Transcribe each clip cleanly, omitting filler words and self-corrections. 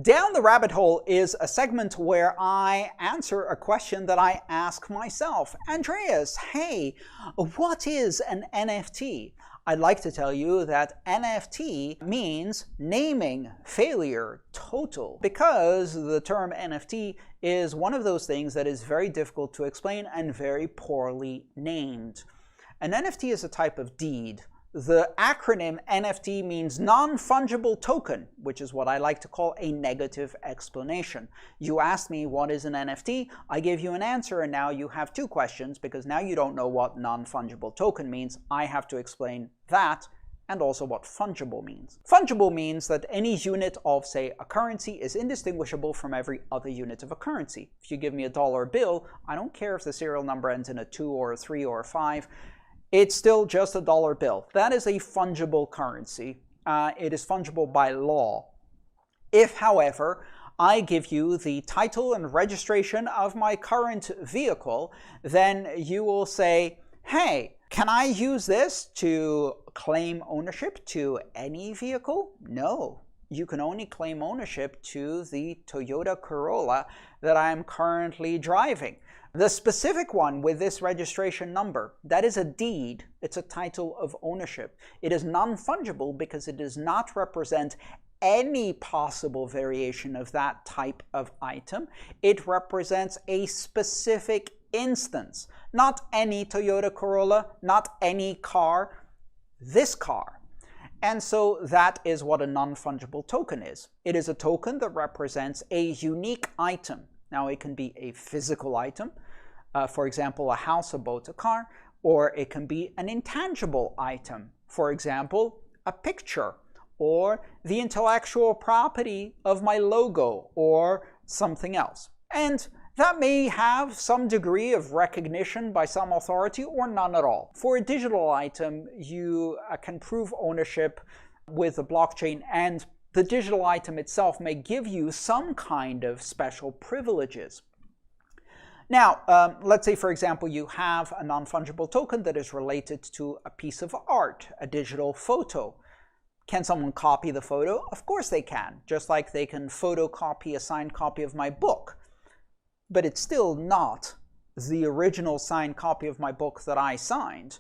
Down the Rabbit Hole is a segment where I answer a question that I ask myself. Andreas, hey, what is an NFT? I'd like to tell you that NFT means naming failure total, because the term NFT is one of those things that is very difficult to explain and very poorly named. An NFT is a type of deed. The acronym NFT means non-fungible token, which is what I like to call a negative explanation. You asked me what is an NFT, I gave you an answer, and now you have two questions because now you don't know what non-fungible token means. I have to explain that and also what fungible means. Fungible means that any unit of, say, a currency is indistinguishable from every other unit of a currency. If you give me a dollar bill, I don't care if the serial number ends in a 2 or a 3 or a 5. It's still just a dollar bill. That is a fungible currency. It is fungible by law. If, however, I give you the title and registration of my current vehicle, then you will say, hey, can I use this to claim ownership to any vehicle? No. You can only claim ownership to the Toyota Corolla that I'm currently driving. The specific one with this registration number, that is a deed. It's a title of ownership. It is non-fungible because it does not represent any possible variation of that type of item. It represents a specific instance. Not any Toyota Corolla, not any car, this car. And so that is what a non-fungible token is. It is a token that represents a unique item. Now, it can be a physical item, for example, a house, a boat, a car, or it can be an intangible item, for example, a picture, or the intellectual property of my logo, or something else. And that may have some degree of recognition by some authority or none at all. For a digital item, you can prove ownership with the blockchain, and the digital item itself may give you some kind of special privileges. Now, let's say, for example, you have a non-fungible token that is related to a piece of art, a digital photo. Can someone copy the photo? Of course they can, just like they can photocopy a signed copy of my book. But it's still not the original signed copy of my book that I signed.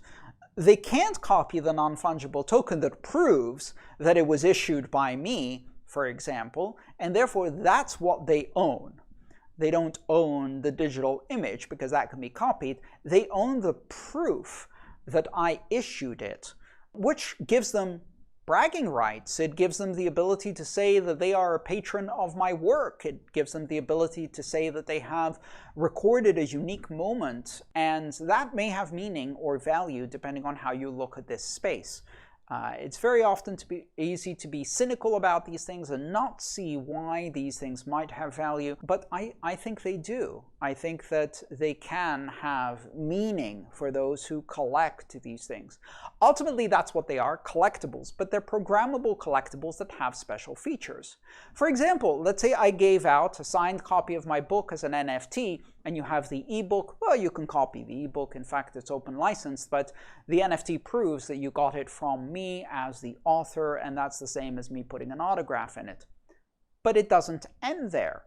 They can't copy the non-fungible token that proves that it was issued by me, for example, and therefore that's what they own. They don't own the digital image because that can be copied. They own the proof that I issued it, which gives them bragging rights. It gives them the ability to say that they are a patron of my work. It gives them the ability to say that they have recorded a unique moment, and that may have meaning or value depending on how you look at this space. It's very often easy to be cynical about these things and not see why these things might have value, but I think they do. I think that they can have meaning for those who collect these things. Ultimately, that's what they are, collectibles, but they're programmable collectibles that have special features. For example, let's say I gave out a signed copy of my book as an NFT, and you have the ebook. Well, you can copy the ebook. In fact, it's open licensed, but the NFT proves that you got it from me as the author, and that's the same as me putting an autograph in it. But it doesn't end there.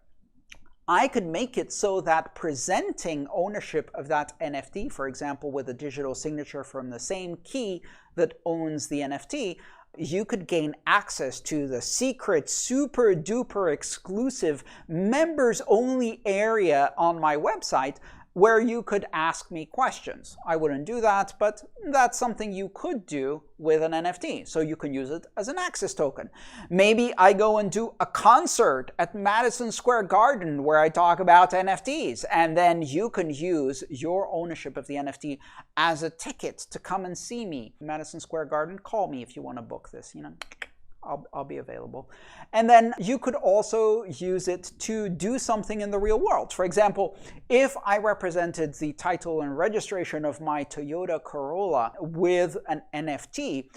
I could make it so that presenting ownership of that NFT, for example, with a digital signature from the same key that owns the NFT, you could gain access to the secret, super duper exclusive, members only area on my website where you could ask me questions. I wouldn't do that, but that's something you could do with an NFT. So you can use it as an access token. Maybe I go and do a concert at Madison Square Garden where I talk about NFTs, and then you can use your ownership of the NFT as a ticket to come and see me. Madison Square Garden, call me if you want to book this, you know. I'll be available. And then you could also use it to do something in the real world. For example, if I represented the title and registration of my Toyota Corolla with an NFT,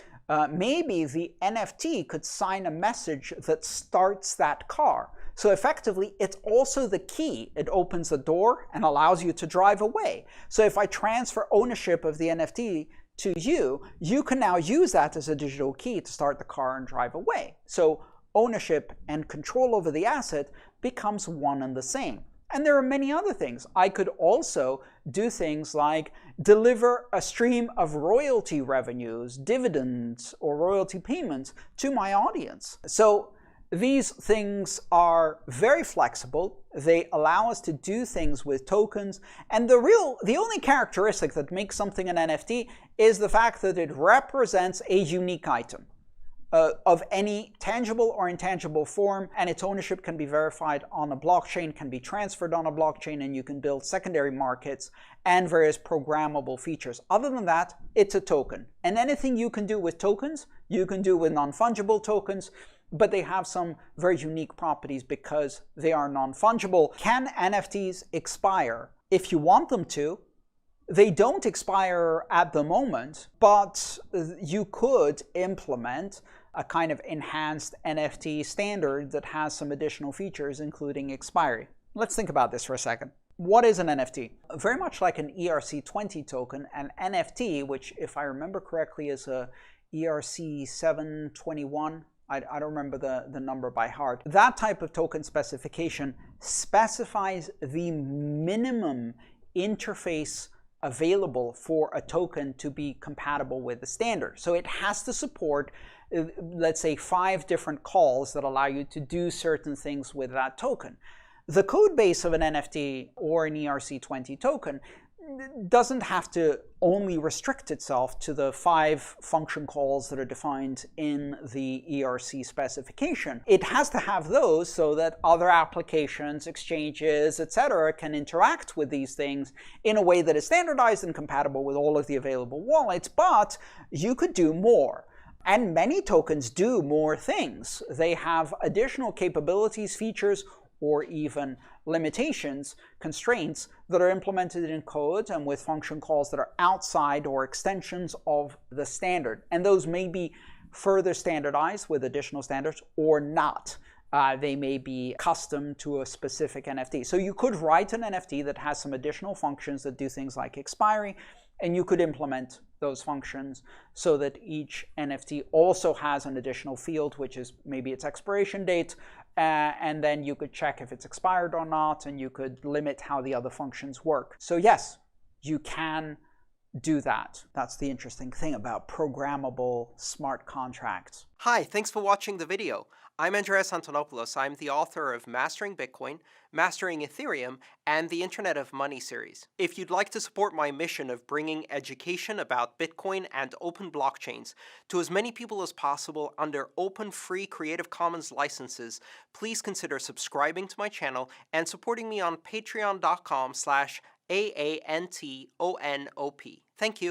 maybe the NFT could sign a message that starts that car. So effectively, it's also the key. It opens the door and allows you to drive away. So if I transfer ownership of the NFT to you, you can now use that as a digital key to start the car and drive away. So ownership and control over the asset becomes one and the same. And there are many other things. I could also do things like deliver a stream of royalty revenues, dividends, or royalty payments to my audience. So these things are very flexible. They allow us to do things with tokens. And the only characteristic that makes something an NFT is the fact that it represents a unique item of any tangible or intangible form, and its ownership can be verified on a blockchain, can be transferred on a blockchain, and you can build secondary markets and various programmable features. Other than that, it's a token. And anything you can do with tokens, you can do with non-fungible tokens, but they have some very unique properties because they are non-fungible. Can NFTs expire? If you want them to. They don't expire at the moment, but you could implement a kind of enhanced NFT standard that has some additional features, including expiry. Let's think about this for a second. What is an NFT? Very much like an ERC20 token, an NFT, which if I remember correctly is a ERC721, I don't remember the number by heart. That type of token specification specifies the minimum interface available for a token to be compatible with the standard. So it has to support, let's say, 5 different calls that allow you to do certain things with that token. The code base of an NFT or an ERC20 token doesn't have to only restrict itself to the 5 function calls that are defined in the ERC specification. It has to have those so that other applications, exchanges, etc. can interact with these things in a way that is standardized and compatible with all of the available wallets, but you could do more. And many tokens do more things. They have additional capabilities, features, or even limitations, constraints that are implemented in code and with function calls that are outside or extensions of the standard. And those may be further standardized with additional standards or not. They may be custom to a specific NFT. So you could write an NFT that has some additional functions that do things like expiry, and you could implement those functions so that each NFT also has an additional field, which is maybe its expiration date, and then you could check if it's expired or not, and you could limit how the other functions work. So yes, you can do that. That's the interesting thing about programmable smart contracts. Hi, thanks for watching the video. I'm Andreas Antonopoulos. I'm the author of Mastering Bitcoin, Mastering Ethereum, and the Internet of Money series. If you'd like to support my mission of bringing education about Bitcoin and open blockchains to as many people as possible under open, free Creative Commons licenses, please consider subscribing to my channel and supporting me on patreon.com/AANTONOP. Thank you.